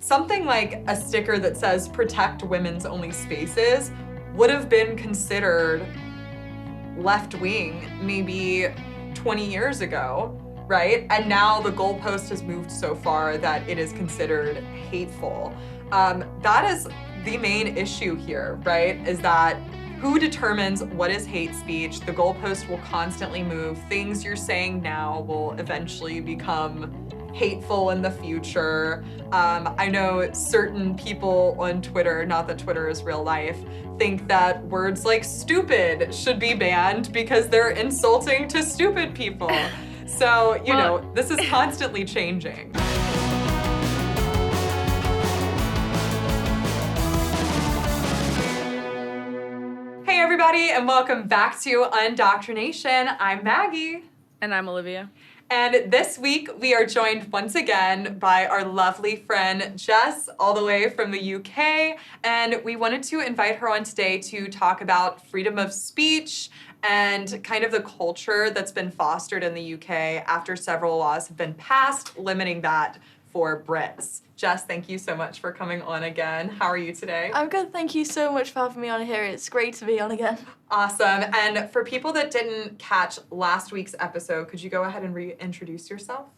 something like a sticker that says protect women's only spaces would have been considered left-wing maybe 20 years ago, right? And now the goalpost has moved so far that it is considered hateful. That is the main issue here, right? Is that who determines what is hate speech? The goalpost will constantly move. Things you're saying now will eventually become hateful in the future. I know certain people on Twitter, not that Twitter is real life, think that words like stupid should be banned because they're insulting to stupid people. So, you know, this is constantly changing. Hey everybody, and welcome back to Undoctrination. I'm Maggie. And I'm Olivia. And this week we are joined once again by our lovely friend Jess, all the way from the UK. And we wanted to invite her on today to talk about freedom of speech and kind of the culture that's been fostered in the UK after several laws have been passed limiting that for Brits. Jess, thank you so much for coming on again. How are you today? I'm good. Thank you so much for having me on here. It's great to be on again. Awesome. And for people that didn't catch last week's episode, could you go ahead and reintroduce yourself?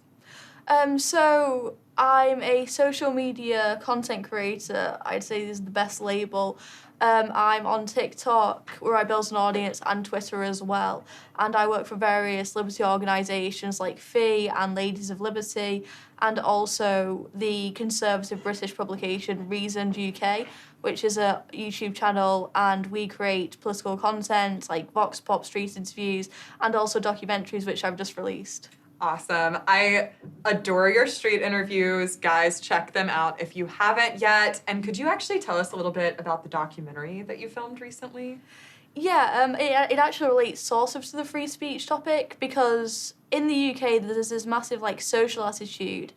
So I'm a social media content creator. I'd say this is the best label. I'm on TikTok, where I build an audience, and Twitter as well. And I work for various liberty organisations like FEE and Ladies of Liberty, and also the conservative British publication Reasoned UK, which is a YouTube channel, and we create political content like Vox Pop street interviews and also documentaries, which I've just released. Awesome. I adore your street interviews. Guys, check them out if you haven't yet. And could you actually tell us a little bit about the documentary that you filmed recently? Yeah, it actually relates sort of to the free speech topic, because in the UK there's this massive social attitude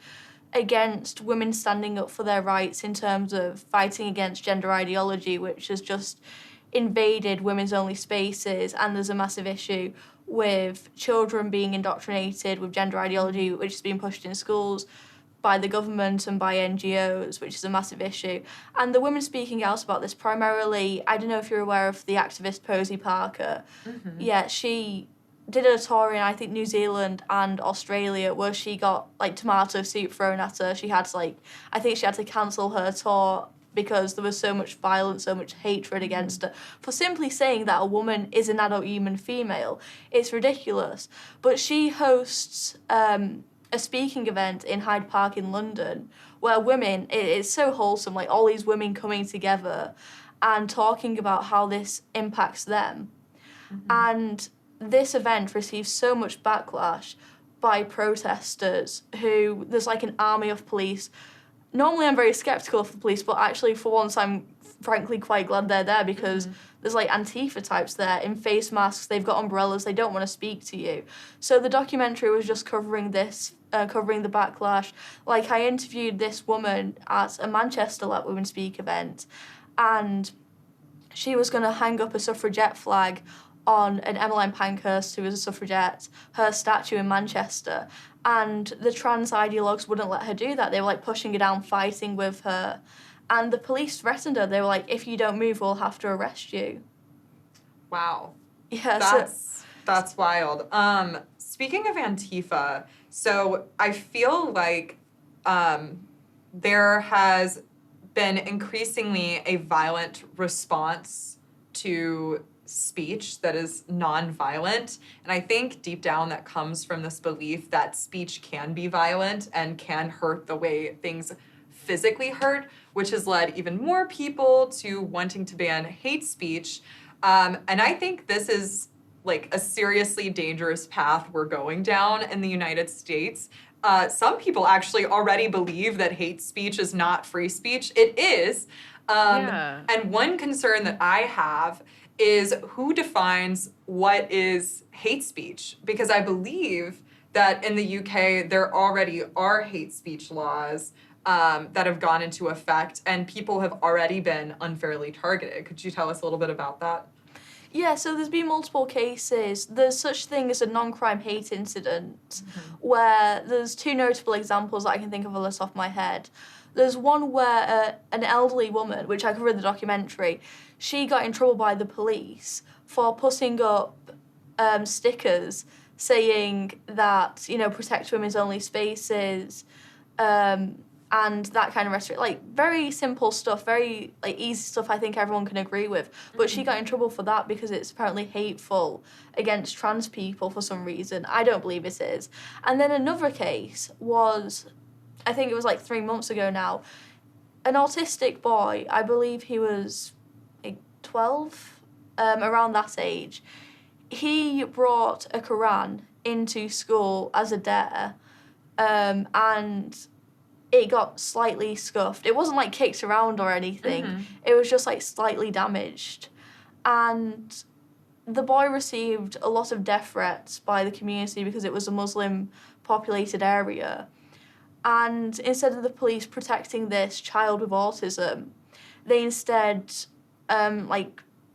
against women standing up for their rights in terms of fighting against gender ideology, which has just invaded women's only spaces, and there's a massive issue with children being indoctrinated with gender ideology, which is being pushed in schools by the government and by NGOs, which is a massive issue. And the women speaking out about this primarily, I don't know if you're aware of the activist Posy Parker. Mm-hmm. Yeah, she did a tour in, I think, New Zealand and Australia, where she got tomato soup thrown at her. She had to I think she had to cancel her tour because there was so much violence, so much hatred against her for simply saying that a woman is an adult human female. It's ridiculous. But she hosts a speaking event in Hyde Park in London where women, it's so wholesome, all these women coming together and talking about how this impacts them. Mm-hmm. And this event receives so much backlash by protesters who, there's an army of police. Normally I'm very skeptical of the police, but actually for once I'm frankly quite glad they're there, because there's Antifa types there in face masks, they've got umbrellas, they don't want to speak to you. So the documentary was just covering this, covering the backlash. I interviewed this woman at a Manchester Let Women Speak event, and she was going to hang up a suffragette flag on an Emmeline Pankhurst, who was a suffragette, her statue in Manchester. And the trans ideologues wouldn't let her do that. They were pushing her down, fighting with her. And the police threatened her. They were if you don't move, we'll have to arrest you. Wow. Yeah, that's wild. Speaking of Antifa, so I feel like there has been increasingly a violent response to speech that is non-violent. And I think deep down that comes from this belief that speech can be violent and can hurt the way things physically hurt, which has led even more people to wanting to ban hate speech. And I think this is a seriously dangerous path we're going down in the United States. Some people actually already believe that hate speech is not free speech. It is. And one concern that I have is who defines what is hate speech? Because I believe that in the UK there already are hate speech laws that have gone into effect, and people have already been unfairly targeted. Could you tell us a little bit about that? Yeah, so there's been multiple cases. There's such thing as a non-crime hate incident, where there's two notable examples that I can think of off the top of my head. There's one where an elderly woman, which I covered in the documentary, she got in trouble by the police for putting up stickers saying that, protect women's only spaces, and that kind of rhetoric. Like, very simple stuff, very, easy stuff I think everyone can agree with. But she got in trouble for that because it's apparently hateful against trans people for some reason. I don't believe it is. And then another case was, I think it was 3 months ago now, an autistic boy, I believe he was 12, around that age. He brought a Quran into school as a dare, and it got slightly scuffed. It wasn't kicked around or anything. It was just slightly damaged. And the boy received a lot of death threats by the community because it was a Muslim populated area. And instead of the police protecting this child with autism, they instead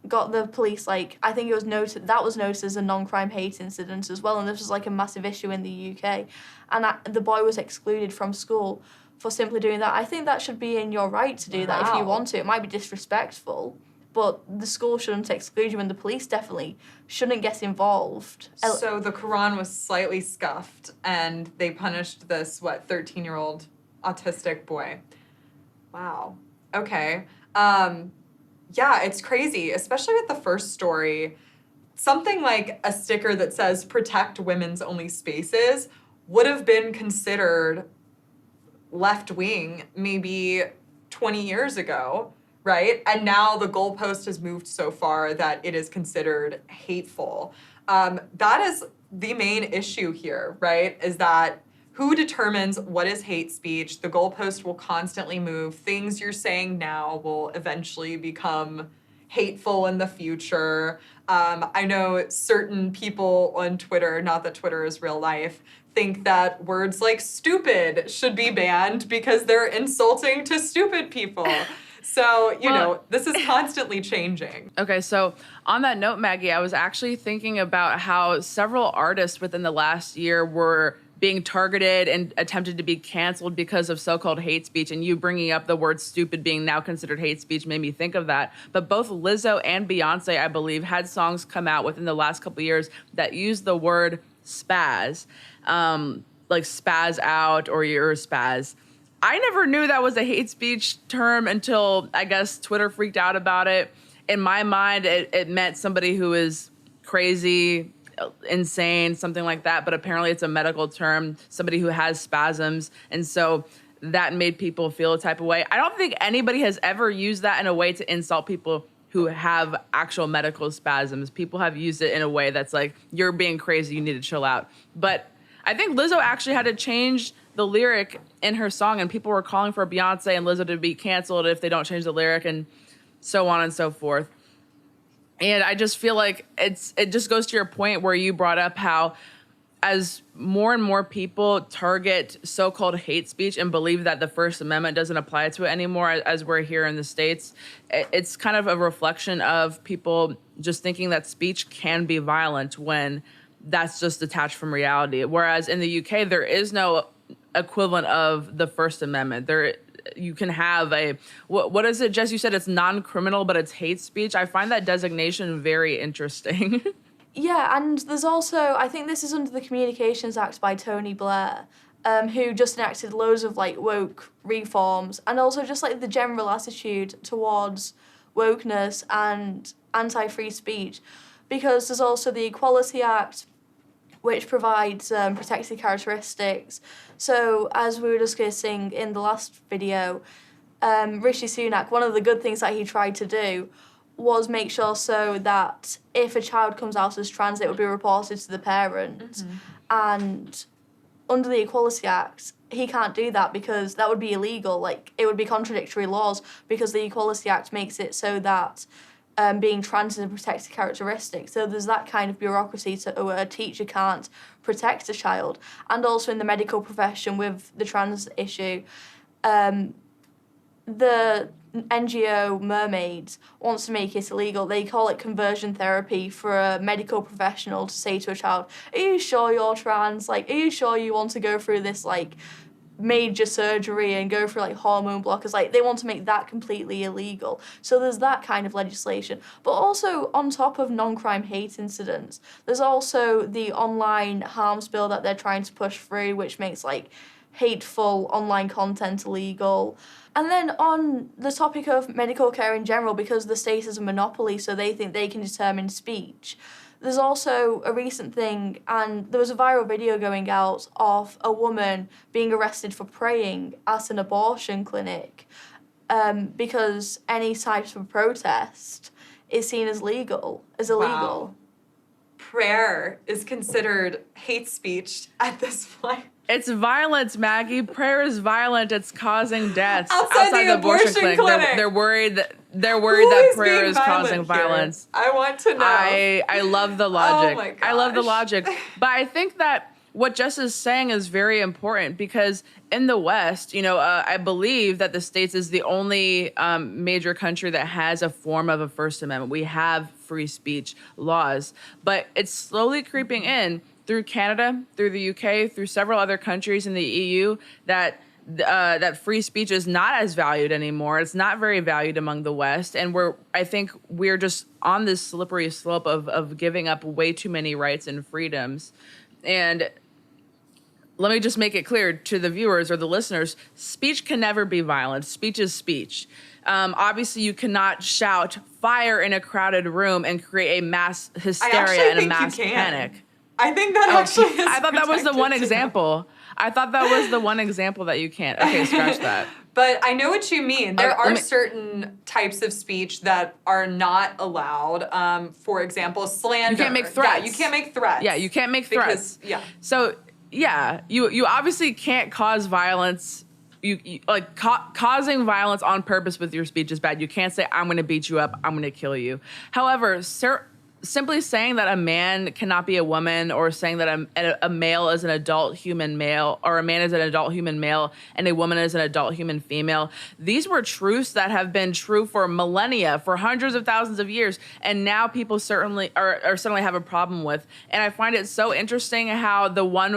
got the police, I think it was noted, that was noted as a non-crime hate incident as well, and this was a massive issue in the UK. And the boy was excluded from school for simply doing that. I think that should be in your right to do that if you want to. It might be disrespectful, but the school shouldn't exclude you, and the police definitely shouldn't get involved. So the Quran was slightly scuffed, and they punished this, 13-year-old autistic boy. Wow. Okay. Yeah, it's crazy, especially with the first story. Something like a sticker that says protect women's only spaces would have been considered left-wing maybe 20 years ago, right? And now the goalpost has moved so far that it is considered hateful. That is the main issue here, right? Is that who determines what is hate speech? The goalpost will constantly move. Things you're saying now will eventually become hateful in the future. I know certain people on Twitter, not that Twitter is real life, think that words like stupid should be banned because they're insulting to stupid people. So, this is constantly changing. Okay, so on that note, Maggie, I was actually thinking about how several artists within the last year were being targeted and attempted to be canceled because of so-called hate speech, and you bringing up the word stupid being now considered hate speech made me think of that. But both Lizzo and Beyonce, I believe, had songs come out within the last couple of years that used the word spaz, like spaz out or you're a spaz. I never knew that was a hate speech term until, I guess, Twitter freaked out about it. In my mind, it meant somebody who is crazy, insane, something like that. But apparently it's a medical term, somebody who has spasms. And so that made people feel a type of way. I don't think anybody has ever used that in a way to insult people who have actual medical spasms. People have used it in a way that's like, you're being crazy, you need to chill out. But I think Lizzo actually had to change the lyric in her song, and people were calling for Beyonce and Lizzo to be canceled if they don't change the lyric, and so on and so forth. And I just feel like it just goes to your point where you brought up how as more and more people target so-called hate speech and believe that the First Amendment doesn't apply to it anymore, as we're here in the States, it's kind of a reflection of people just thinking that speech can be violent when that's just detached from reality. Whereas in the UK, there is no equivalent of the First Amendment. You can have what is it, Jess? You said it's non-criminal, but it's hate speech. I find that designation very interesting. Yeah, and there's also, I think this is under the Communications Act by Tony Blair, who just enacted loads of woke reforms, and also just the general attitude towards wokeness and anti-free speech, because there's also the Equality Act, which provides protected characteristics. So as we were discussing in the last video, Rishi Sunak, one of the good things that he tried to do was make sure so that if a child comes out as trans, it would be reported to the parent. Mm-hmm. And under the Equality Act, he can't do that because that would be illegal. It would be contradictory laws because the Equality Act makes it so that being trans is a protected characteristic. So there's that kind of bureaucracy where a teacher can't protect a child. And also in the medical profession with the trans issue, the NGO Mermaids wants to make it illegal. They call it conversion therapy for a medical professional to say to a child, are you sure you're trans? Are you sure you want to go through this, major surgery and go through like hormone blockers. Like they want to make that completely illegal. So there's that kind of legislation. But also on top of non-crime hate incidents, there's also the online harms bill that they're trying to push through, which makes like hateful online content illegal. And then on the topic of medical care in general, because the state is a monopoly, so they think they can determine speech, there's also a recent thing, and there was a viral video going out of a woman being arrested for praying at an abortion clinic because any types of protest is seen as illegal. Wow. Prayer is considered hate speech at this point. It's violence, Maggie. Prayer is violent. It's causing deaths Outside the abortion clinic. They're worried that Who prayer being is causing here? violence. I want to know. I love the logic. Oh my I love the gosh. logic. But I think that what Jess is saying is very important because in the West, I believe that the States is the only major country that has a form of a First Amendment. We have free speech laws, but it's slowly creeping in through Canada, through the UK, through several other countries in the EU that free speech is not as valued anymore. It's not very valued among the West. And I think we're just on this slippery slope of giving up way too many rights and freedoms. And let me just make it clear to the viewers or the listeners, speech can never be violent. Speech is speech. Obviously, you cannot shout fire in a crowded room and create a mass hysteria and a mass panic. I think that actually is I thought that was the one protected too. example. I thought that was the one example that you can't. Okay, scratch that. But I know what you mean. There let are me- certain types of speech that are not allowed. For example, slander. You can't make threats. Yeah, you can't make threats. Yeah, you can't make threats. Because, yeah. So, yeah, you obviously can't cause violence. You causing violence on purpose with your speech is bad. You can't say, I'm going to beat you up, I'm going to kill you. However, simply saying that a man cannot be a woman or saying that a male is an adult human male or a man is an adult human male and a woman is an adult human female, these were truths that have been true for millennia, for hundreds of thousands of years, and now people certainly have a problem with. And I find it so interesting how the one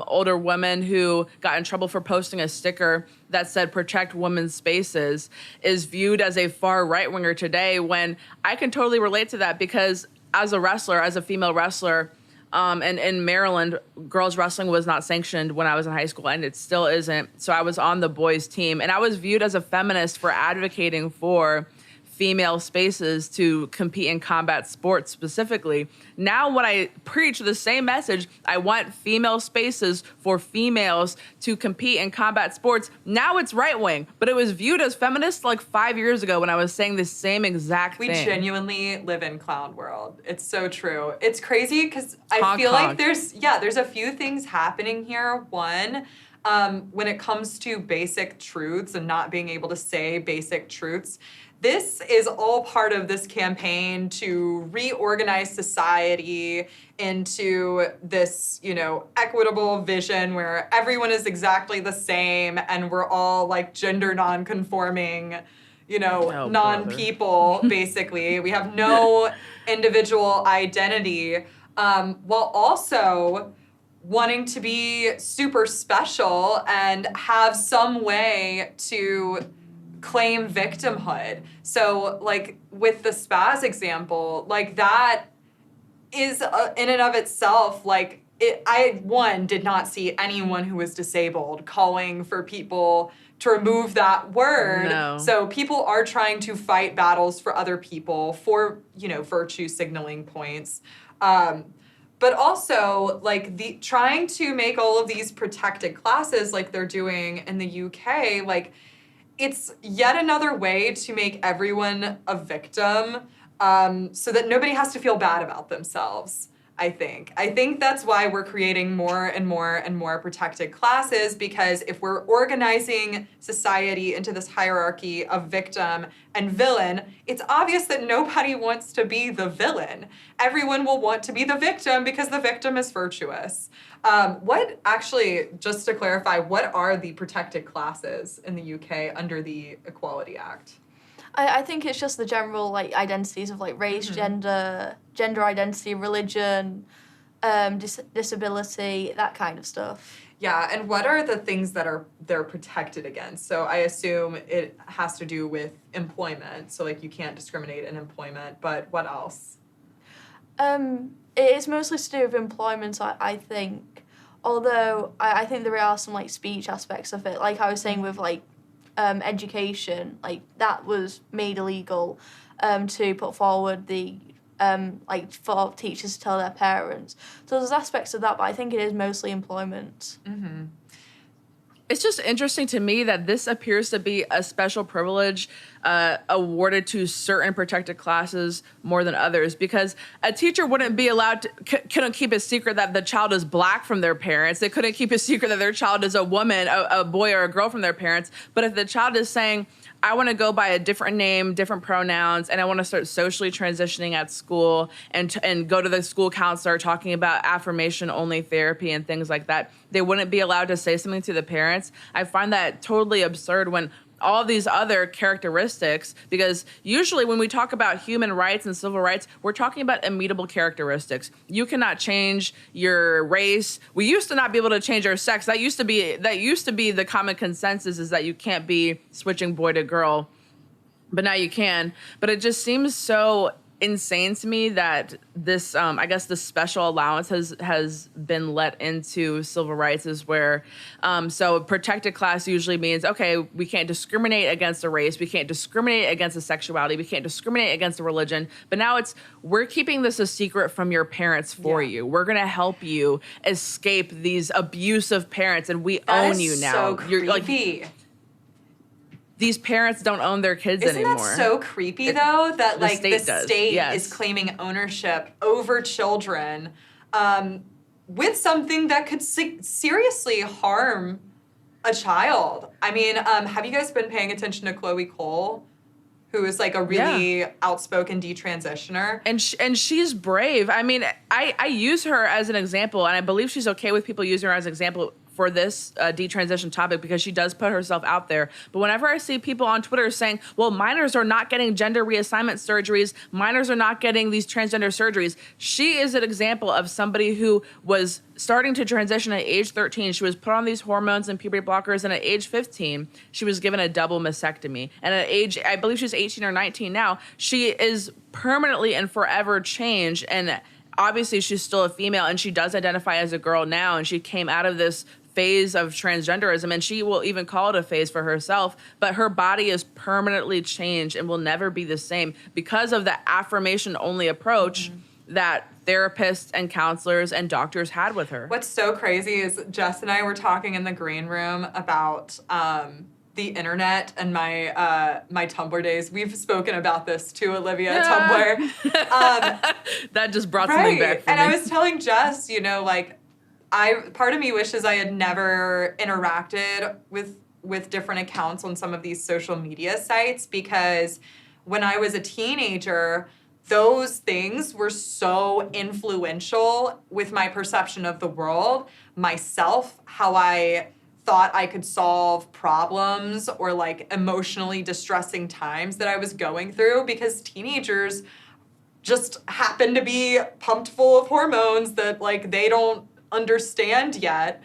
older woman who got in trouble for posting a sticker that said protect women's spaces is viewed as a far right-winger today, when I can totally relate to that because as a female wrestler, and in Maryland, girls wrestling was not sanctioned when I was in high school, and it still isn't. So I was on the boys' team, and I was viewed as a feminist for advocating for female spaces to compete in combat sports specifically. Now when I preach the same message, I want female spaces for females to compete in combat sports. Now it's right wing, but it was viewed as feminist like 5 years ago when I was saying the same exact thing. We genuinely live in clown world. It's so true. It's crazy because I Honk, feel honk. like there's a few things happening here. One, when it comes to basic truths and not being able to say basic truths, this is all part of this campaign to reorganize society into this, equitable vision where everyone is exactly the same and we're all like gender non-conforming, non-people, basically. We have no individual identity, while also wanting to be super special and have some way to claim victimhood. So, like, with the spaz example, like, that is in and of itself, like, I did not see anyone who was disabled calling for people to remove that word. No. So people are trying to fight battles for other people for, virtue signaling points. But also, like, trying to make all of these protected classes like they're doing in the UK, like, it's yet another way to make everyone a victim, so that nobody has to feel bad about themselves, I think. I think that's why we're creating more and more and more protected classes, because if we're organizing society into this hierarchy of victim and villain, it's obvious that nobody wants to be the villain. Everyone will want to be the victim because the victim is virtuous. Just to clarify, what are the protected classes in the UK under the Equality Act? I think it's just the general identities of race, gender identity, religion, disability, that kind of stuff. Yeah, and what are the things that they're protected against? So I assume it has to do with employment. So like you can't discriminate in employment, but what else? It's mostly to do with employment, I think. Although I think there are some like speech aspects of it. Like I was saying with like education, like that was made illegal to put forward the like for teachers to tell their parents. So there's aspects of that, but I think it is mostly employment. Mm-hmm. It's just interesting to me that this appears to be a special privilege awarded to certain protected classes more than others, because a teacher wouldn't be allowed to, couldn't keep a secret that the child is black from their parents. They couldn't keep a secret that their child is a woman, a boy or a girl from their parents. But if the child is saying, I want to go by a different name, different pronouns, and I want to start socially transitioning at school and go to the school counselor talking about affirmation-only therapy and things like that, they wouldn't be allowed to say something to the parents. I find that totally absurd when all these other characteristics, because usually when we talk about human rights and civil rights, we're talking about immutable characteristics. You cannot change your race. We used to not be able to change our sex. That used to be the common consensus, is that you can't be switching boy to girl, but now you can. But it just seems so insane to me that this, I guess, the special allowance has been let into civil rights, is where, so protected class usually means, okay, we can't discriminate against a race, we can't discriminate against a sexuality, we can't discriminate against a religion. But now it's, we're keeping this a secret from your parents for you. We're gonna help you escape these abusive parents, and we own you now. So creepy. You're like, these parents don't own their kids anymore. Isn't that so creepy, though, that like the state yes. is claiming ownership over children with something that could seriously harm a child? I mean, have you guys been paying attention to Chloe Cole, who is like a really outspoken detransitioner? And she's brave. I mean, I use her as an example, and I believe she's okay with people using her as an example for this detransition topic, because she does put herself out there. But whenever I see people on Twitter saying, well, minors are not getting gender reassignment surgeries, minors are not getting these transgender surgeries, she is an example of somebody who was starting to transition at age 13. She was put on these hormones and puberty blockers, and at age 15, she was given a double mastectomy. And at age, I believe she's 18 or 19 now, she is permanently and forever changed. And obviously she's still a female, and she does identify as a girl now, and she came out of this phase of transgenderism, and she will even call it a phase for herself, but her body is permanently changed and will never be the same because of the affirmation only approach that therapists and counselors and doctors had with her. What's so crazy is Jess and I were talking in the green room about the internet and my my Tumblr days. We've spoken about this too, Olivia, Tumblr. That just brought something back for me. And I was telling Jess, you know, like, part of me wishes I had never interacted with different accounts on some of these social media sites, because when I was a teenager, those things were so influential with my perception of the world, myself, how I thought I could solve problems or like emotionally distressing times that I was going through, because teenagers just happen to be pumped full of hormones that like they don't understand yet.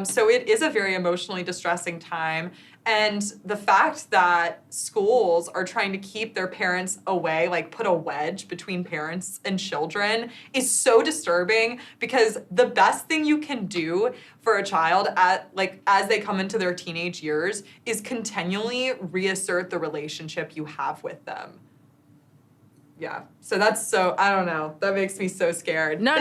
So it is a very emotionally distressing time. And the fact that schools are trying to keep their parents away, like put a wedge between parents and children, is so disturbing, because the best thing you can do for a child as they come into their teenage years is continually reassert the relationship you have with them. Yeah. So I don't know. That makes me so scared. No,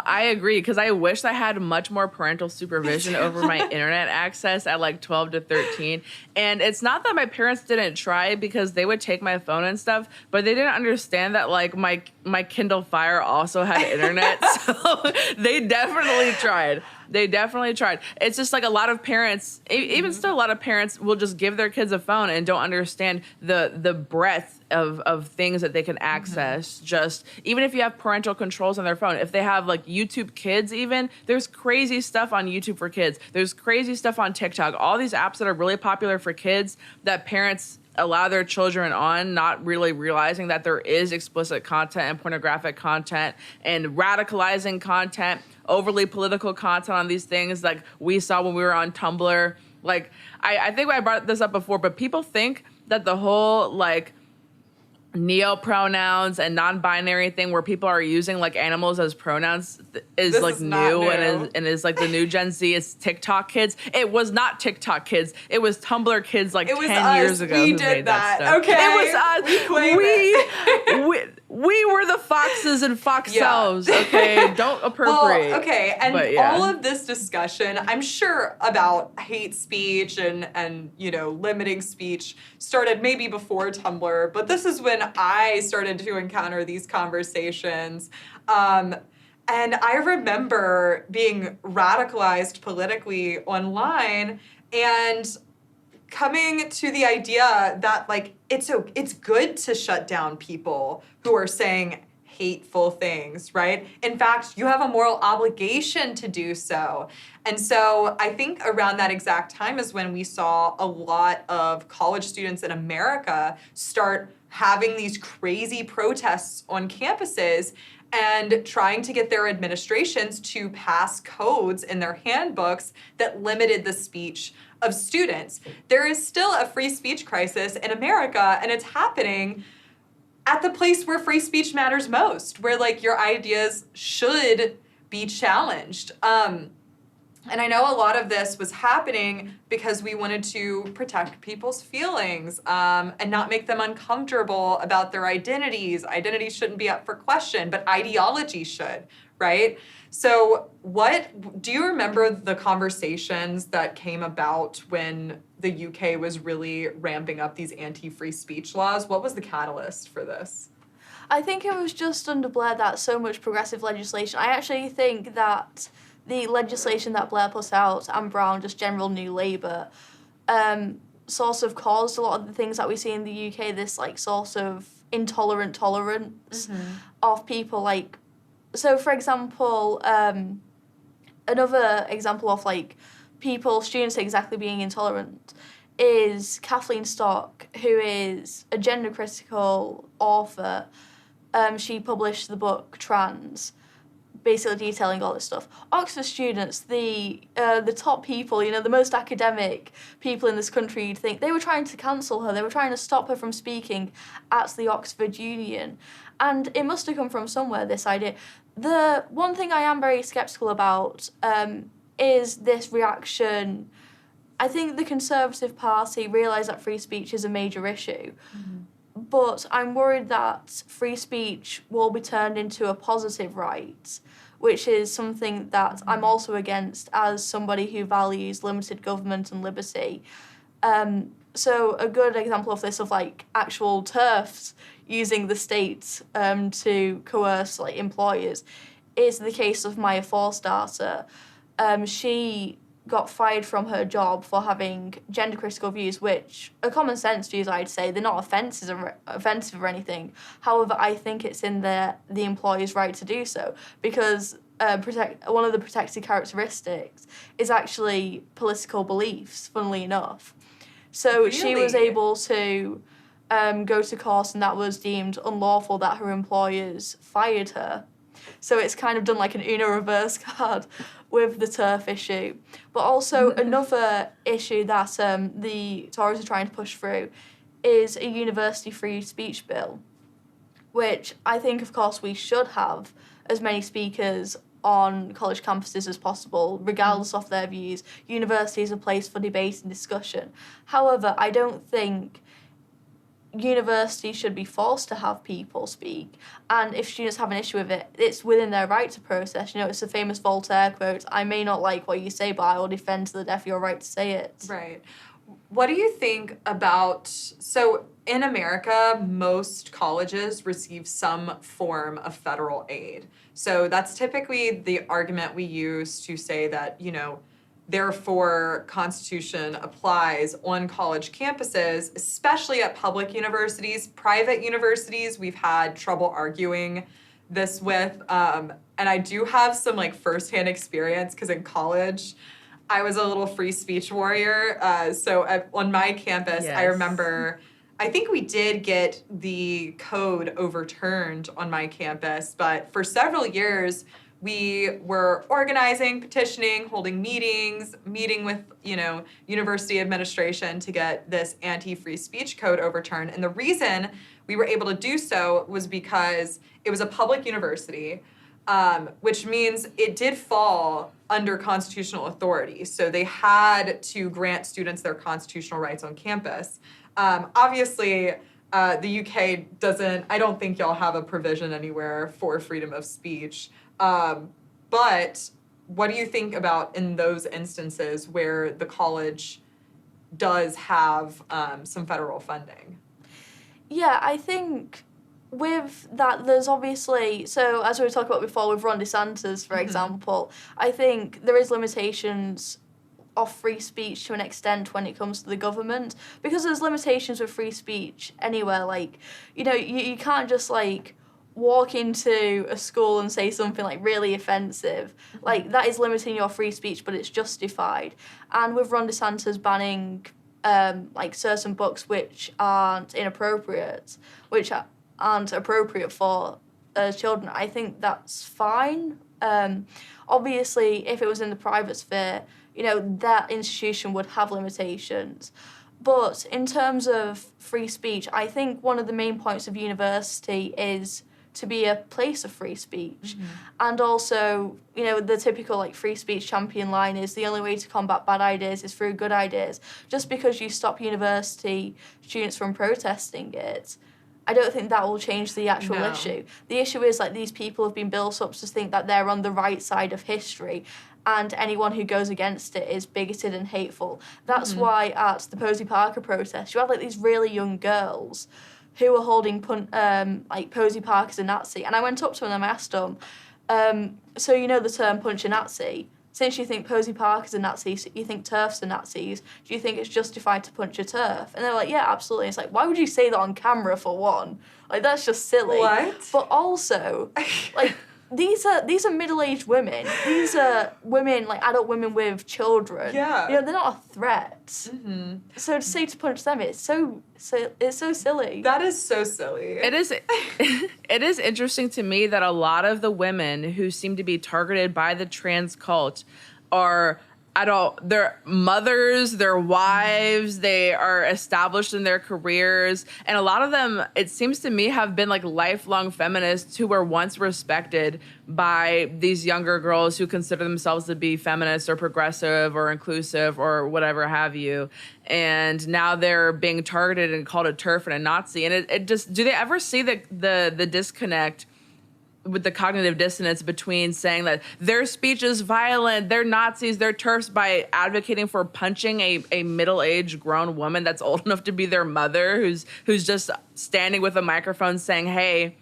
I agree, because I wish I had much more parental supervision over my internet access at like 12 to 13. And it's not that my parents didn't try, because they would take my phone and stuff, but they didn't understand that like my Kindle Fire also had internet. So they definitely tried. It's just like a lot of parents, even still, a lot of parents will just give their kids a phone and don't understand the breadth of things that they can access. Just even if you have parental controls on their phone, if they have like YouTube Kids, even there's crazy stuff on YouTube for kids. There's crazy stuff on TikTok. All these apps that are really popular for kids that parents allow their children on, not really realizing that there is explicit content and pornographic content and radicalizing content, overly political content on these things like we saw when we were on Tumblr. Like, I think I brought this up before, but people think that the whole, like, neo-pronouns and non-binary thing where people are using, like, animals as pronouns is, This like, is not new new. and is, like, the new Gen Z. It's TikTok kids. It was not TikTok kids. It was Tumblr kids, like, It was 10 us. years ago We who did made that that. stuff. Okay. It was us. We claim it. We were the foxes and fox Yeah. selves, okay? Don't appropriate. Well, okay, and But, yeah. all of this discussion, I'm sure about hate speech and limiting speech started maybe before Tumblr, but this is when I started to encounter these conversations. And I remember being radicalized politically online and coming to the idea that, like, it's good to shut down people who are saying hateful things, right? In fact, you have a moral obligation to do so. And so I think around that exact time is when we saw a lot of college students in America start having these crazy protests on campuses and trying to get their administrations to pass codes in their handbooks that limited the speech of students. There is still a free speech crisis in America, and it's happening at the place where free speech matters most, where, like, your ideas should be challenged. And I know a lot of this was happening because we wanted to protect people's feelings and not make them uncomfortable about their identities. Identities shouldn't be up for question, but ideology should, right? So do you remember the conversations that came about when the UK was really ramping up these anti-free speech laws? What was the catalyst for this? I think it was just under Blair that so much progressive legislation. I actually think that the legislation that Blair put out and Brown, just general New Labour, sort of caused a lot of the things that we see in the UK, this, like, sort of intolerant tolerance of people, like, so for example, another example of, like, students exactly being intolerant is Kathleen Stock, who is a gender critical author. She published the book Trans, basically detailing all this stuff. Oxford students, the top people, the most academic people in this country, you'd think they were trying to cancel her. They were trying to stop her from speaking at the Oxford Union. And it must have come from somewhere, this idea. The one thing I am very sceptical about is this reaction. I think the Conservative Party realise that free speech is a major issue. But I'm worried that free speech will be turned into a positive right, which is something that I'm also against as somebody who values limited government and liberty. So a good example of this, of, like, actual TERFs using the state to coerce, like, employers, is the case of Maya Forstater. She got fired from her job for having gender critical views, which are common sense views, I'd say. They're not offensive or anything. However, I think it's in the employer's right to do so, because one of the protected characteristics is actually political beliefs, funnily enough. So Really? she was able to go to court, and that was deemed unlawful that her employers fired her. So it's kind of done like an Uno reverse card with the TERF issue. But also another issue that the Tories are trying to push through is a university free speech bill, which I think, of course, we should have as many speakers on college campuses as possible, regardless of their views. University is a place for debate and discussion. However, I don't think universities should be forced to have people speak, and if students have an issue with it, it's within their right to protest. It's a famous Voltaire quote, "I may not like what you say, but I will defend to the death your right to say it." Right. What do you think about, so in America, most colleges receive some form of federal aid. So that's typically the argument we use to say that, therefore, Constitution applies on college campuses, especially at public universities. Private universities, we've had trouble arguing this with, and I do have some, like, firsthand experience, because in college, I was a little free speech warrior. So on my campus, I Yes. remember I think we did get the code overturned on my campus, but for several years, we were organizing, petitioning, holding meetings, meeting with, university administration to get this anti-free speech code overturned. And the reason we were able to do so was because it was a public university, which means it did fall under constitutional authority. So they had to grant students their constitutional rights on campus. Obviously, the UK doesn't, I don't think y'all have a provision anywhere for freedom of speech. But what do you think about in those instances where the college does have some federal funding? Yeah, I think with that, there's obviously, so as we were talking about before with Ron DeSantis, for example, I think there is limitations of free speech to an extent when it comes to the government, because there's limitations with free speech anywhere. Like, you can't just like walk into a school and say something like really offensive. Like, that is limiting your free speech, but it's justified. And with Ron DeSantis banning like certain books which aren't inappropriate, which aren't appropriate for children, I think that's fine. Obviously, if it was in the private sphere, that institution would have limitations. But in terms of free speech, I think one of the main points of university is to be a place of free speech. And also, the typical like free speech champion line is the only way to combat bad ideas is through good ideas. Just because you stop university students from protesting it, I don't think that will change the actual issue. The issue is like these people have been built up to think that they're on the right side of history, and anyone who goes against it is bigoted and hateful. That's why at the Posey Parker protest, you had like these really young girls who were holding like Posey Parker as a Nazi. And I went up to them and I asked them, so you know the term punch a Nazi? Since you think Posey Parker's a Nazi, so you think TERFs are Nazis, do you think it's justified to punch a TERF? And they're like, yeah, absolutely. It's like, why would you say that on camera for one? Like, that's just silly. What? But also, like, these are middle-aged women. These are women, like adult women with children. Yeah. They're not a threat. So to say to punch them, it's so silly. That is so silly. It is it is interesting to me that a lot of the women who seem to be targeted by the trans cult are their mothers, their wives, they are established in their careers. And a lot of them, it seems to me, have been like lifelong feminists who were once respected by these younger girls who consider themselves to be feminist or progressive or inclusive or whatever have you. And now they're being targeted and called a TERF and a Nazi. And it just, do they ever see the disconnect with the cognitive dissonance between saying that their speech is violent, they're Nazis, they're TERFs, by advocating for punching a middle-aged grown woman that's old enough to be their mother, who's just standing with a microphone saying, hey,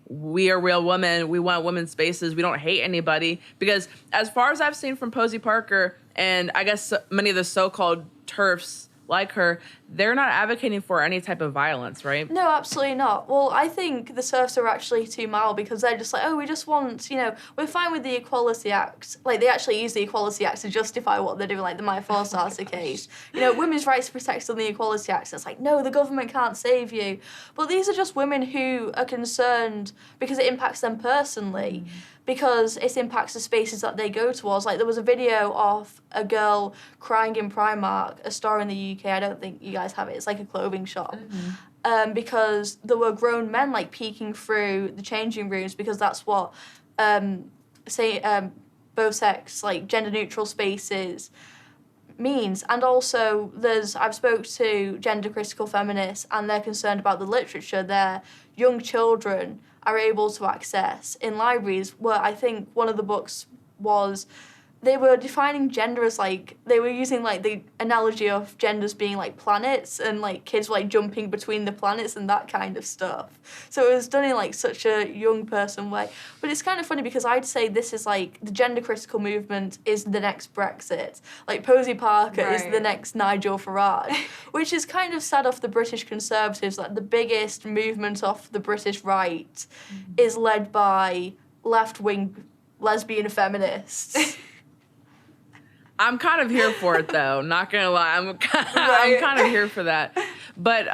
we are real women, we want women's spaces, we don't hate anybody. Because as far as I've seen from Posey Parker, and I guess many of the so-called TERFs like her, they're not advocating for any type of violence, right? No, absolutely not. Well, I think the TERFs are actually too mild because they're just like, oh, we just want, we're fine with the Equality Act. Like, they actually use the Equality Act to justify what they're doing, like the Maya Forster case. Women's rights protected on the Equality Act. So it's like, no, the government can't save you. But these are just women who are concerned because it impacts them personally. Because it impacts the spaces that they go towards. Like, there was a video of a girl crying in Primark, a store in the UK. I don't think you guys have it. It's like a clothing shop. Because there were grown men, like, peeking through the changing rooms because that's what, both sex, like, gender-neutral spaces means. And also, I've spoke to gender-critical feminists, and they're concerned about the literature their young children are able to access in libraries, where I think one of the books was they were defining gender as like, they were using like the analogy of genders being like planets, and like kids were like jumping between the planets and that kind of stuff. So it was done in like such a young person way. But it's kind of funny because I'd say this is like, the gender critical movement is the next Brexit. Like Posey Parker is the next Nigel Farage, which is kind of sad off the British Conservatives. Like the biggest movement of the British right is led by left-wing lesbian feminists. I'm kind of here for it, though. Not gonna lie, I'm Right. kind of here for that. But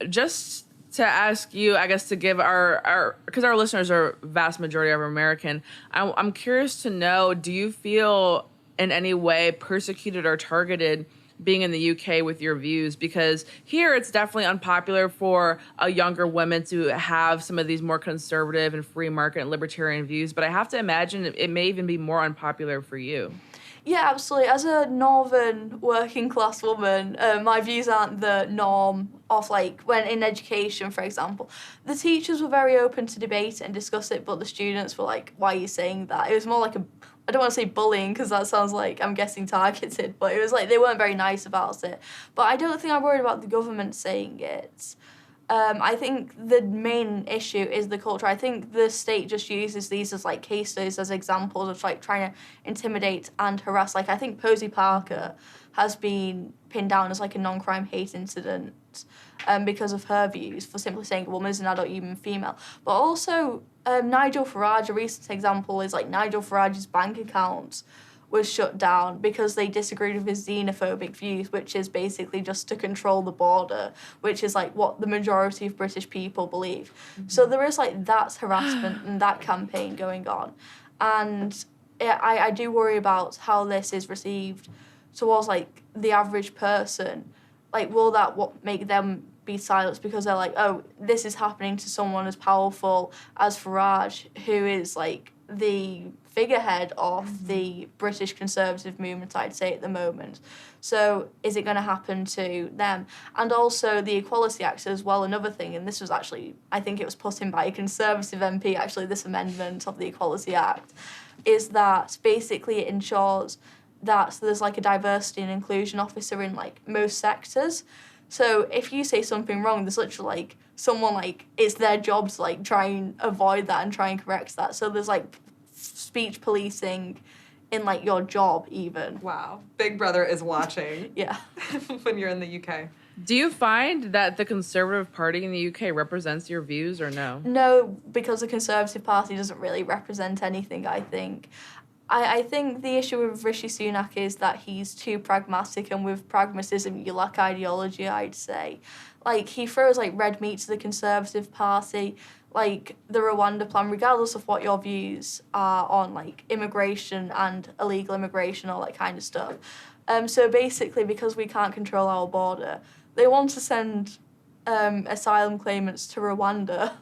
just to ask you, I guess to give our because our listeners are vast majority are American. I'm curious to know: do you feel in any way persecuted or targeted being in the UK with your views? Because here it's definitely unpopular for a younger women to have some of these more conservative and free market and libertarian views. But I have to imagine it may even be more unpopular for you. Yeah, absolutely. As a northern working class woman, my views aren't the norm of like when in education, for example. The teachers were very open to debate and discuss it, but the students were like, "Why are you saying that?" It was more like I don't want to say bullying because that sounds like I'm guessing targeted, but it was like they weren't very nice about it. But I don't think I'm worried about the government saying it. I think the main issue is the culture. I think the state just uses these as like case studies, as examples of like trying to intimidate and harass. Like I think Posey Parker has been pinned down as like a non-crime hate incident because of her views for simply saying a woman is an adult human female. But also Nigel Farage, a recent example is like Nigel Farage's bank account was shut down because they disagreed with his xenophobic views, which is basically just to control the border, which is like what the majority of British people believe. Mm-hmm. So there is like that harassment and that campaign going on. And I do worry about how this is received towards like the average person. Like, will that make them be silenced because they're like, oh, this is happening to someone as powerful as Farage, who is like the figurehead of the British conservative movement, I'd say, at the moment. So is it going to happen to them? And also the Equality Act as well, another thing, and this was actually, I think it was put in by a Conservative MP, actually, this amendment of the Equality Act, is that basically it ensures that there's like a diversity and inclusion officer in like most sectors. So if you say something wrong, there's literally like someone like, it's their job to like try and avoid that and try and correct that. So there's like speech policing in like your job even. Wow. Big Brother is watching. Yeah. When you're in the UK. Do you find that the Conservative Party in the UK represents your views or no? No, because the Conservative Party doesn't really represent anything, I think. I think the issue with Rishi Sunak is that he's too pragmatic, and with pragmatism you lack ideology, I'd say. Like, he throws like red meat to the Conservative Party, like the Rwanda plan, regardless of what your views are on like immigration and illegal immigration, all that kind of stuff. So basically, because we can't control our border, they want to send asylum claimants to Rwanda.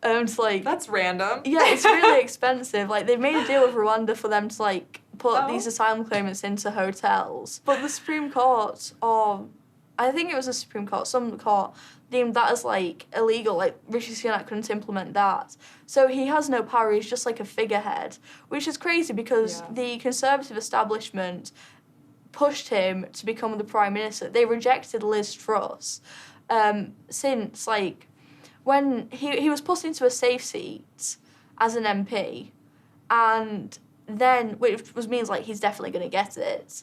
To like, that's random. Yeah, it's really expensive. Like, they've made a deal with Rwanda for them to like put these asylum claimants into hotels. But the Supreme Court, or I think it was the Supreme Court, some court deemed that as like illegal. Like, Rishi Sunak couldn't implement that, so he has no power. He's just like a figurehead, which is crazy because the Conservative establishment pushed him to become the Prime Minister. They rejected Liz Truss since like. When he was put into a safe seat as an MP, and then, which means like he's definitely going to get it,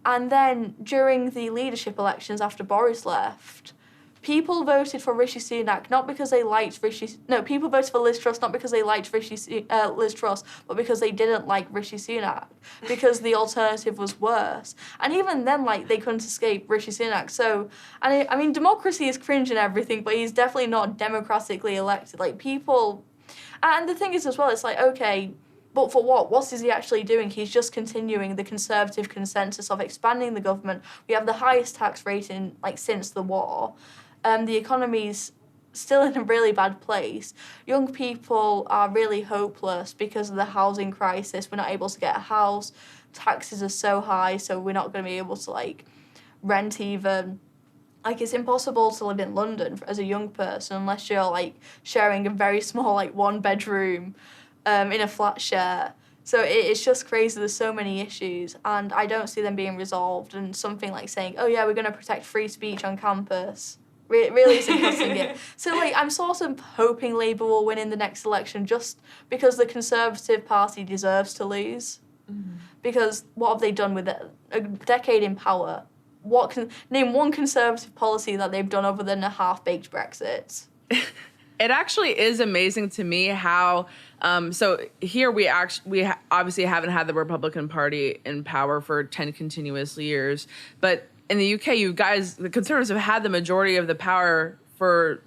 and then during the leadership elections after Boris left, people voted for Rishi Sunak not because they liked people voted for Liz Truss not because they liked Liz Truss, but because they didn't like Rishi Sunak, because the alternative was worse. And even then, like, they couldn't escape Rishi Sunak. So, and I mean, democracy is cringe and everything, but he's definitely not democratically elected. Like, people, and the thing is as well, it's like, okay, but for what? What is he actually doing? He's just continuing the Conservative consensus of expanding the government. We have the highest tax rate in, like, since the war. The economy's still in a really bad place. Young people are really hopeless because of the housing crisis. We're not able to get a house. Taxes are so high, so we're not going to be able to, like, rent even. Like, it's impossible to live in London as a young person unless you're, like, sharing a very small, like, one-bedroom in a flat share. So it's just crazy. There's so many issues, and I don't see them being resolved. And something like saying, oh, yeah, we're going to protect free speech on campus really isn't cutting it. So, like, I'm sort of hoping Labour will win in the next election just because the Conservative Party deserves to lose. Mm-hmm. Because what have they done with it? A decade in power. Name one Conservative policy that they've done other than a half-baked Brexit. It actually is amazing to me how so here we obviously haven't had the Republican Party in power for 10 continuous years, but in the UK, you guys, the Conservatives have had the majority of the power for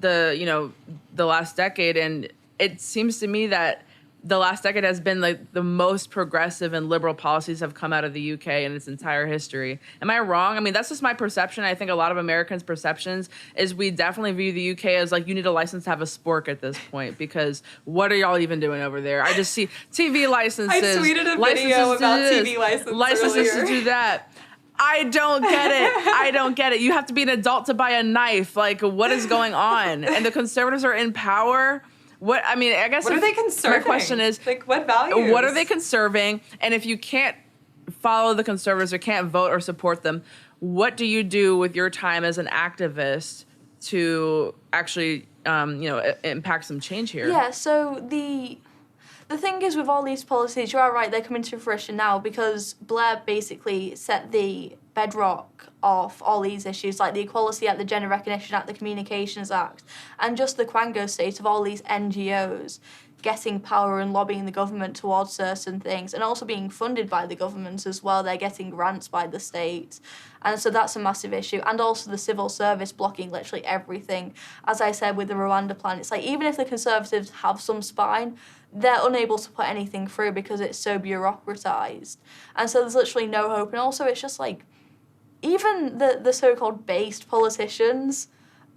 the last decade, and it seems to me that the last decade has been like the most progressive and liberal policies have come out of the UK in its entire history. Am I wrong? I mean, that's just my perception. I think a lot of Americans' perceptions is we definitely view the UK as like, you need a license to have a spork at this point, because what are y'all even doing over there? I just see TV licenses. I tweeted a video about TV licenses earlier. to do that. I don't get it. I don't get it. You have to be an adult to buy a knife. Like, what is going on? And the Conservatives are in power. What, I mean, I guess what are they conserving? My question is, like, what values? What are they conserving? And if you can't follow the Conservatives or can't vote or support them, what do you do with your time as an activist to actually, impact some change here? Yeah. So the thing is, with all these policies, you are right, they're coming to fruition now because Blair basically set the bedrock of all these issues, like the Equality Act, the Gender Recognition Act, the Communications Act, and just the Quango state of all these NGOs getting power and lobbying the government towards certain things, and also being funded by the government as well. They're getting grants by the state. And so that's a massive issue. And also the civil service blocking literally everything. As I said with the Rwanda plan, it's like even if the Conservatives have some spine, they're unable to put anything through because it's so bureaucratized. And so there's literally no hope. And also it's just like, even the so-called based politicians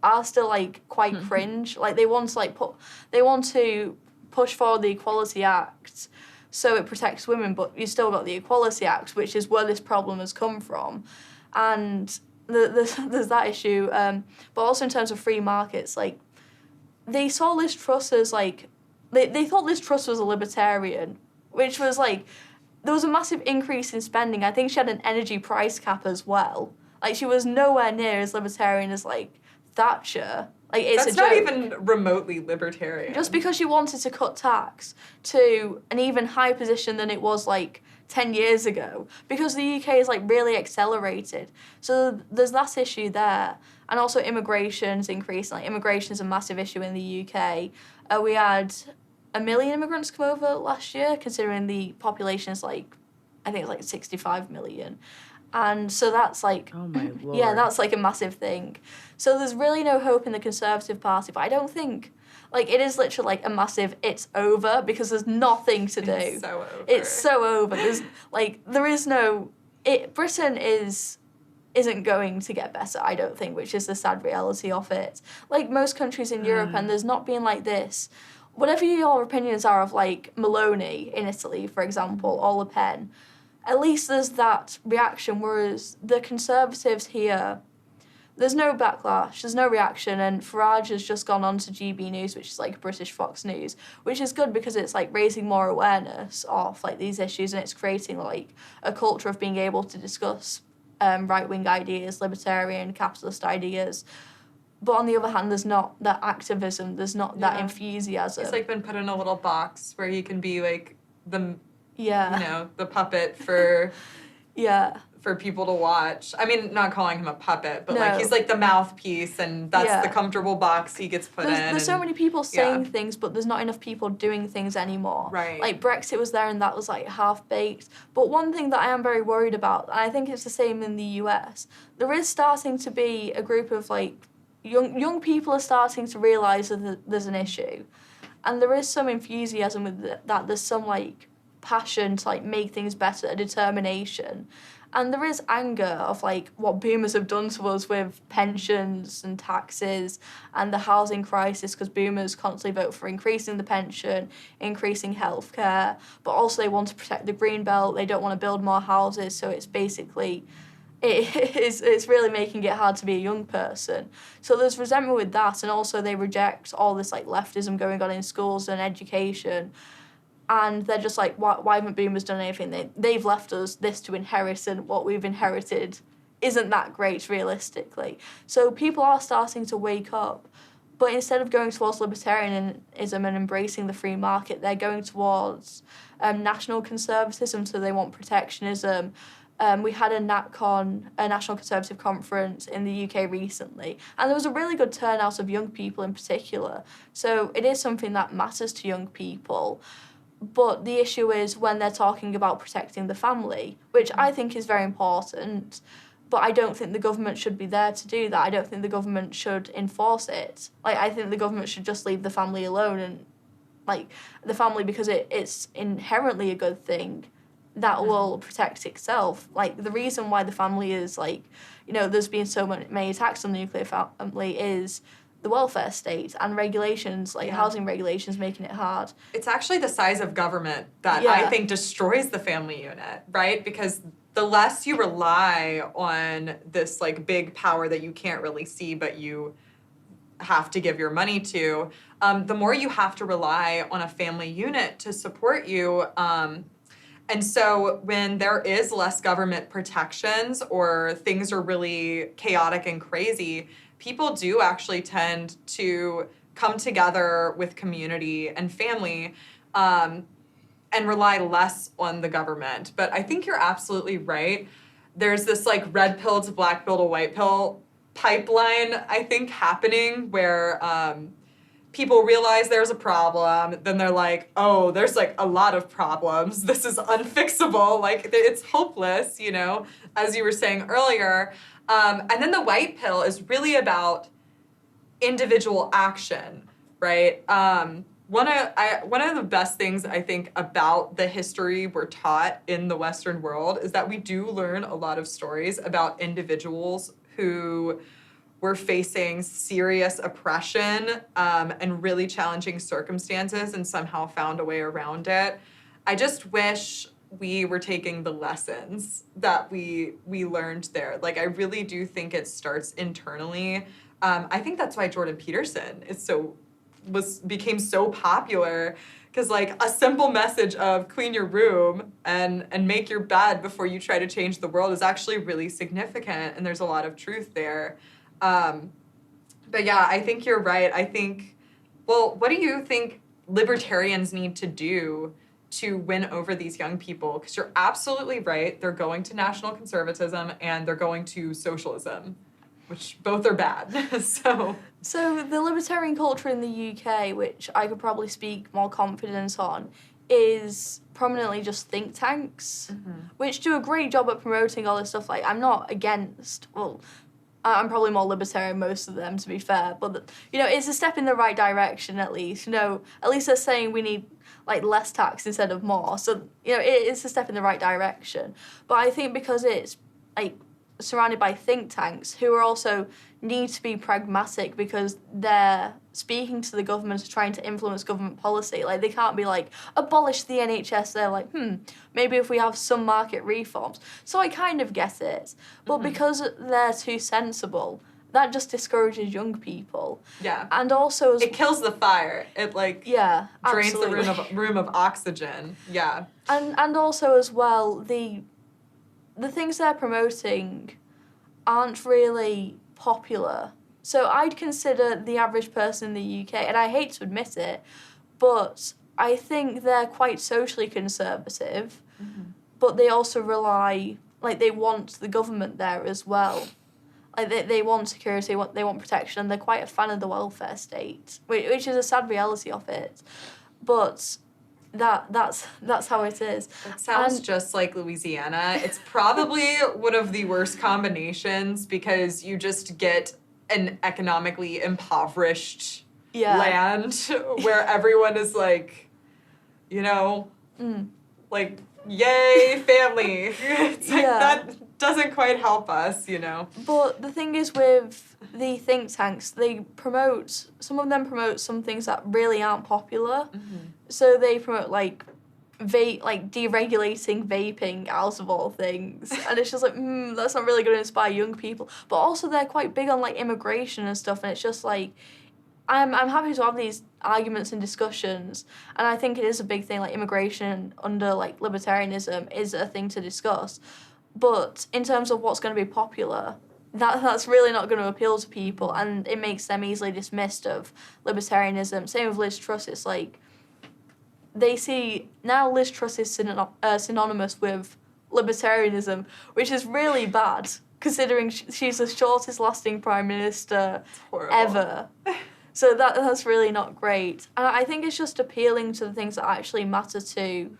are still like quite cringe. Like they want to push forward the Equality Act so it protects women, but you still got the Equality Act, which is where this problem has come from. And there's that issue. But also in terms of free markets, like they saw Liz Truss as like, they thought Liz Truss was a libertarian, which was like, there was a massive increase in spending. I think she had an energy price cap as well. Like she was nowhere near as libertarian as like Thatcher. Like it's That's a joke. not even remotely libertarian. Just because she wanted to cut tax to an even higher position than it was like 10 years ago, because the UK is like really accelerated. So there's that issue there. And also immigration's increasing. Like immigration is a massive issue in the UK. We had 1 million immigrants come over last year, considering the population is like, I think it's like 65 million. And so that's like, oh my Lord. Yeah, that's like a massive thing. So there's really no hope in the Conservative Party, but I don't think, like, it is literally like a massive, it's over, because there's nothing to do. It's so over. It's so over. There's like, there is no, Britain isn't going to get better, I don't think, which is the sad reality of it. Like most countries in Europe, and there's not been like this. Whatever your opinions are of like Meloni in Italy, for example, or Le Pen, at least there's that reaction, whereas the Conservatives here, there's no backlash, there's no reaction, and Farage has just gone on to GB News, which is like British Fox News, which is good because it's like raising more awareness of like these issues, and it's creating like a culture of being able to discuss right-wing ideas, libertarian, capitalist ideas. But on the other hand, there's not that activism, there's not that enthusiasm. He's like been put in a little box where he can be like the the puppet for for people to watch. I mean, not calling him a puppet, but like he's like the mouthpiece, and that's the comfortable box he gets put in. There's so many people saying things, but there's not enough people doing things anymore. Right. Like Brexit was there, and that was like half-baked. But one thing that I am very worried about, and I think it's the same in the US, there is starting to be a group of like young people are starting to realise that there's an issue. And there is some enthusiasm with that. There's some like passion to like make things better, a determination. And there is anger of like what boomers have done to us with pensions and taxes and the housing crisis, because boomers constantly vote for increasing the pension, increasing healthcare, but also they want to protect the green belt. They don't want to build more houses, so it's basically it's really making it hard to be a young person. So there's resentment with that, and also they reject all this like leftism going on in schools and education. And they're just like, why haven't boomers done anything? They've left us this to inherit, and what we've inherited isn't that great realistically. So people are starting to wake up. But instead of going towards libertarianism and embracing the free market, they're going towards national conservatism. So they want protectionism, We had a NatCon, a National Conservative Conference in the UK recently, and there was a really good turnout of young people in particular. So it is something that matters to young people. But the issue is when they're talking about protecting the family, which I think is very important, but I don't think the government should be there to do that. I don't think the government should enforce it. Like, I think the government should just leave the family alone, and like the family, because it's inherently a good thing, that will protect itself. Like, the reason why the family is, like, you know, there's been so many attacks on the nuclear family is the welfare state and regulations, like housing regulations, making it hard. It's actually the size of government that I think destroys the family unit, right? Because the less you rely on this, like, big power that you can't really see but you have to give your money to, the more you have to rely on a family unit to support you. And so when there is less government protections or things are really chaotic and crazy, people do actually tend to come together with community and family and rely less on the government. But I think you're absolutely right. There's this, like, red pill to black pill to white pill pipeline, I think, happening where people realize there's a problem, then they're like, oh, there's, like, a lot of problems. This is unfixable. Like, it's hopeless, you know, as you were saying earlier. And then the white pill is really about individual action, right? One of the best things, I think, about the history we're taught in the Western world is that we do learn a lot of stories about individuals who were facing serious oppression and really challenging circumstances and somehow found a way around it. I just wish we were taking the lessons that we learned there. Like, I really do think it starts internally. I think that's why Jordan Peterson became so popular, because, like, a simple message of clean your room and make your bed before you try to change the world is actually really significant, and there's a lot of truth there. But yeah, I think you're right. I think, well, what do you think libertarians need to do to win over these young people? Because you're absolutely right. They're going to national conservatism and they're going to socialism, which both are bad. So the libertarian culture in the UK, which I could probably speak more confidence on, is prominently just think tanks, which do a great job at promoting all this stuff. Like, I'm not against, well, I'm probably more libertarian most of them, to be fair, but, you know, it's a step in the right direction, at least. You know, at least they're saying we need, like, less tax instead of more. So, you know, it's a step in the right direction. But I think because it's, like, surrounded by think tanks who are also need to be pragmatic because they're speaking to the government, trying to influence government policy. Like, they can't be like, abolish the NHS. They're like, maybe if we have some market reforms. So I kind of get it. But because they're too sensible, that just discourages young people. Yeah. And also, it kills the fire. It, like, drains absolutely. the room of oxygen. Yeah. And also as well, the things they're promoting aren't really popular. So I'd consider the average person in the UK, and I hate to admit it, but I think they're quite socially conservative, but they also rely, like, they want the government there as well. Like, they want security, they want protection, and they're quite a fan of the welfare state, which is a sad reality of it. But that's how it is. It sounds just like Louisiana. It's probably one of the worst combinations because you just get an economically impoverished land where everyone is like, you know, like, yay, family. It's like, that doesn't quite help us, you know. But the thing is with the think tanks, some of them promote some things that really aren't popular. So they promote, like, deregulating vaping out of all things. And it's just like, that's not really going to inspire young people. But also they're quite big on, like, immigration and stuff, and it's just like, I'm happy to have these arguments and discussions, and I think it is a big thing, like, immigration under, like, libertarianism is a thing to discuss. But in terms of what's going to be popular, that's really not going to appeal to people, and it makes them easily dismissed of libertarianism. Same with Liz Truss. It's like, they see now Liz Truss is synonymous with libertarianism, which is really bad, considering she's the shortest lasting prime minister ever. So that's really not great. And I think it's just appealing to the things that actually matter to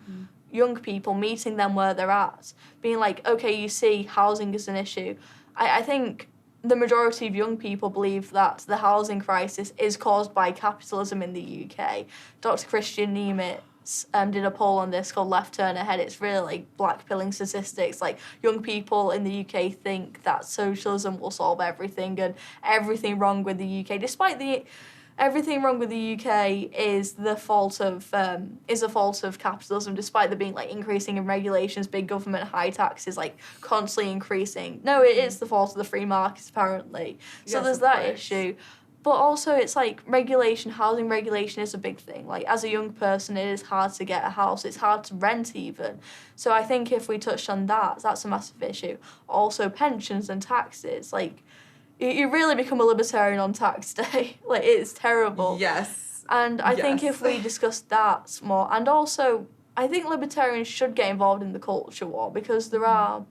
young people, meeting them where they're at, being like, okay, you see, housing is an issue. I think the majority of young people believe that the housing crisis is caused by capitalism in the UK. Dr. Christian Niemitz did a poll on this called Left Turn Ahead. It's really like blackpilling statistics. Like, young people in the UK think that socialism will solve everything and everything wrong with the UK, despite everything wrong with the UK is the fault of capitalism, despite there being like increasing in regulations, big government, high taxes, like constantly increasing. No, it is the fault of the free market, apparently. So Yes, there's of that course. issue. But also it's like regulation, housing regulation is a big thing. Like, as a young person, it is hard to get a house. It's hard to rent even. So I think if we touched on that, that's a massive issue. Also pensions and taxes, like, you really become a libertarian on tax day. Like, it's terrible. Yes. And I think Yes. if we discuss that more, and also, I think libertarians should get involved in the culture war, because there are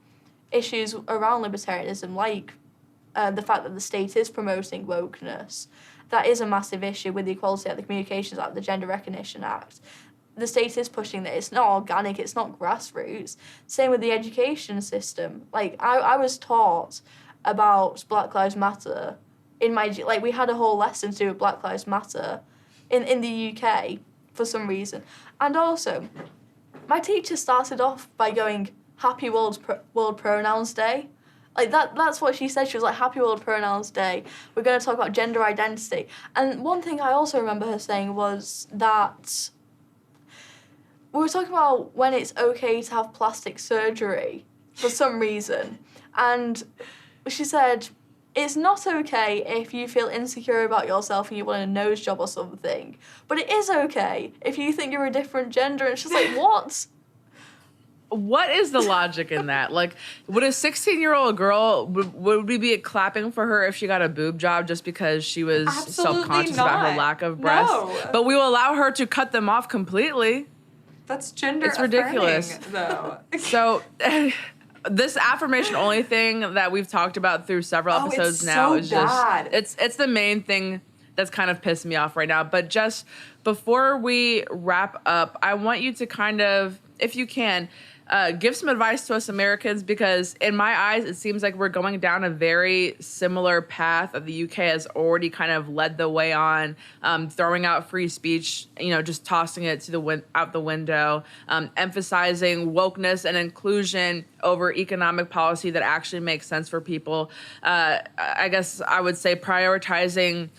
issues around libertarianism, like the fact that the state is promoting wokeness. That is a massive issue with the Equality Act, the Communications Act, the Gender Recognition Act. The state is pushing that. It's not organic, it's not grassroots. Same with the education system. Like, I was taught about Black Lives Matter in my, like, we had a whole lesson to do with Black Lives Matter in the UK for some reason. And also, my teacher started off by going, Happy World Pronouns Day. Like, that's what she said. She was like, Happy World Pronouns Day. We're going to talk about gender identity. And one thing I also remember her saying was that we were talking about when it's okay to have plastic surgery for some reason. And she said, it's not okay if you feel insecure about yourself and you want a nose job or something, but it is okay if you think you're a different gender. And she's like, what? What is the logic in that? Like, would a 16-year-old girl, would we be clapping for her if she got a boob job just because she was Absolutely self-conscious about her not. lack of breasts? No. But we will allow her to cut them off completely. That's gender It's ridiculous. though. So this affirmation only thing that we've talked about through several episodes it's now so is just bad. it's the main thing that's kind of pissed me off right now. But just before we wrap up, I want you to kind of, if you can, give some advice to us Americans, because in my eyes, it seems like we're going down a very similar path that the UK has already kind of led the way on, throwing out free speech, just tossing it to out the window, emphasizing wokeness and inclusion over economic policy that actually makes sense for people. I guess I would say prioritizing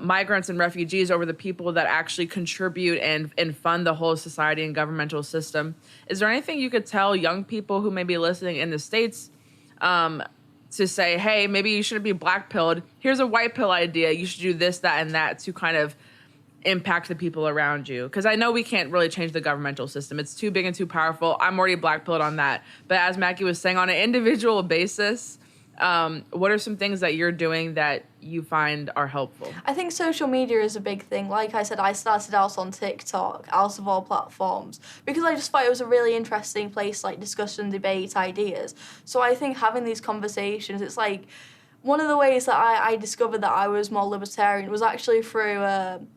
migrants and refugees over the people that actually contribute and fund the whole society and governmental system. Is there anything you could tell young people who may be listening in the States to say, hey, maybe you shouldn't be black-pilled. Here's a white pill idea. You should do this, that, and that to kind of impact the people around you? Because I know we can't really change the governmental system. It's too big and too powerful. I'm already black-pilled on that. But as Maggie was saying, on an individual basis, what are some things that you're doing that you find are helpful? I think social media is a big thing. Like I said, I started out on TikTok, out of all platforms, because I just thought it was a really interesting place, like discussion, debate, ideas. So I think having these conversations, it's like, one of the ways that I discovered that I was more libertarian was actually through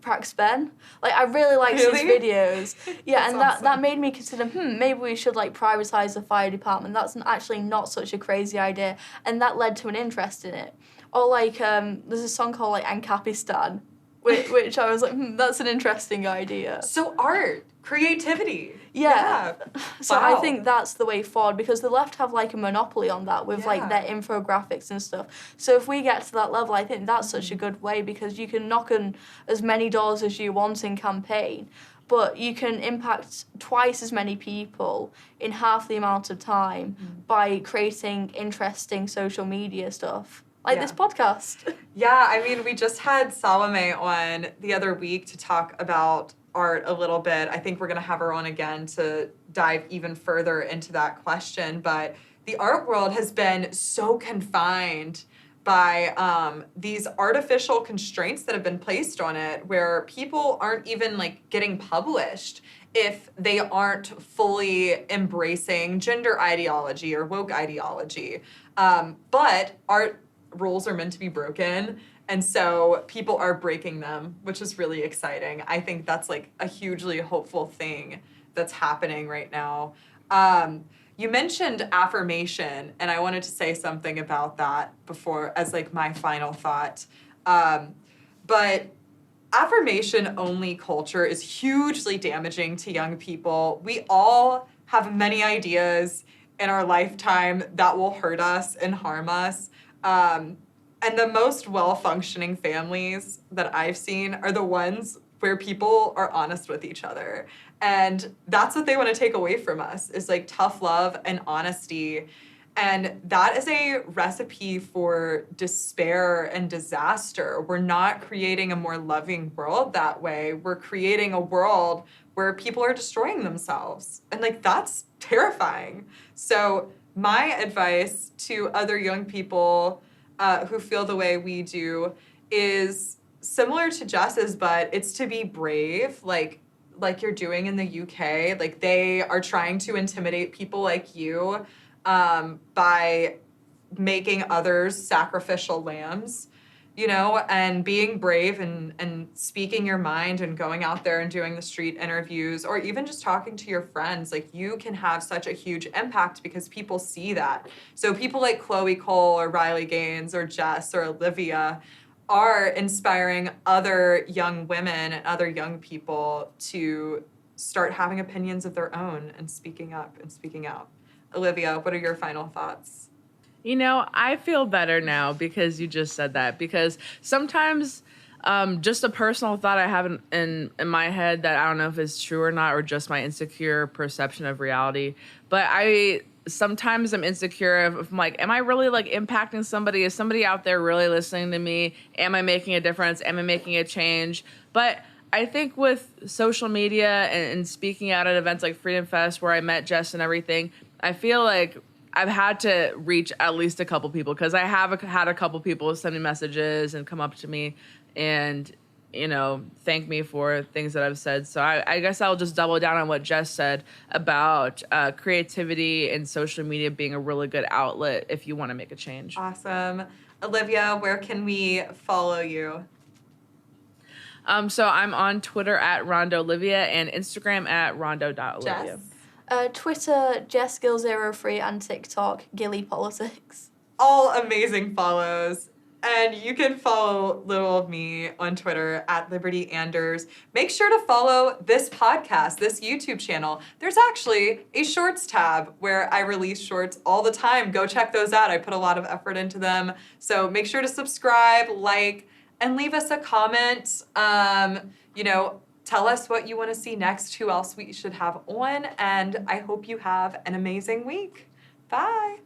Prax Ben. Like, I really liked his videos. Yeah, That's and awesome. that made me consider, maybe we should, like, privatize the fire department. That's actually not such a crazy idea. And that led to an interest in it. Or, like, there's a song called, like, Ancapistan, which I was like, that's an interesting idea. So art, creativity. Yeah. So I Wow. think that's the way forward, because the left have like a monopoly on that with like Yeah. their infographics and stuff. So if we get to that level, I think that's such a good way, because you can knock on as many doors as you want in campaign, but you can impact twice as many people in half the amount of time by creating interesting social media stuff. Like this podcast. Yeah, I mean, we just had Salome on the other week to talk about art a little bit. I think we're going to have her on again to dive even further into that question. But the art world has been so confined by these artificial constraints that have been placed on it, where people aren't even like getting published if they aren't fully embracing gender ideology or woke ideology. But art rules are meant to be broken. And so people are breaking them, which is really exciting. I think that's like a hugely hopeful thing that's happening right now. You mentioned affirmation, and I wanted to say something about that before as like my final thought. But affirmation only culture is hugely damaging to young people. We all have many ideas in our lifetime that will hurt us and harm us. And the most well-functioning families that I've seen are the ones where people are honest with each other. And that's what they want to take away from us is like tough love and honesty. And that is a recipe for despair and disaster. We're not creating a more loving world that way. We're creating a world where people are destroying themselves. And like that's terrifying. So my advice to other young people who feel the way we do is similar to Jess's, but it's to be brave, like you're doing in the UK. Like they are trying to intimidate people like you by making others sacrificial lambs, you know, and being brave and speaking your mind and going out there and doing the street interviews or even just talking to your friends. Like you can have such a huge impact because people see that. So people like Chloe Cole or Riley Gaines or Jess or Olivia are inspiring other young women and other young people to start having opinions of their own and speaking up and speaking out. Olivia, what are your final thoughts? You know, I feel better now because you just said that. Because sometimes just a personal thought I have in my head that I don't know if it's true or not, or just my insecure perception of reality. But sometimes I'm insecure if I'm like, am I really like impacting somebody? Is somebody out there really listening to me? Am I making a difference? Am I making a change? But I think with social media and speaking out at events like Freedom Fest where I met Jess and everything, I feel like I've had to reach at least a couple people because I have had a couple people send me messages and come up to me and, you know, thank me for things that I've said. So I guess I'll just double down on what Jess said about creativity and social media being a really good outlet if you want to make a change. Awesome. Olivia, where can we follow you? So I'm on Twitter at Rondeau Olivia and Instagram at Rondeau.Olivia. Jess? Twitter, Jess Gill 03 and TikTok, Gilly Politics. All amazing follows. And you can follow little old me on Twitter at Liberty Anders. Make sure to follow this podcast, this YouTube channel. There's actually a shorts tab where I release shorts all the time. Go check those out. I put a lot of effort into them. So make sure to subscribe, like, and leave us a comment. You know, tell us what you want to see next, who else we should have on, and I hope you have an amazing week. Bye.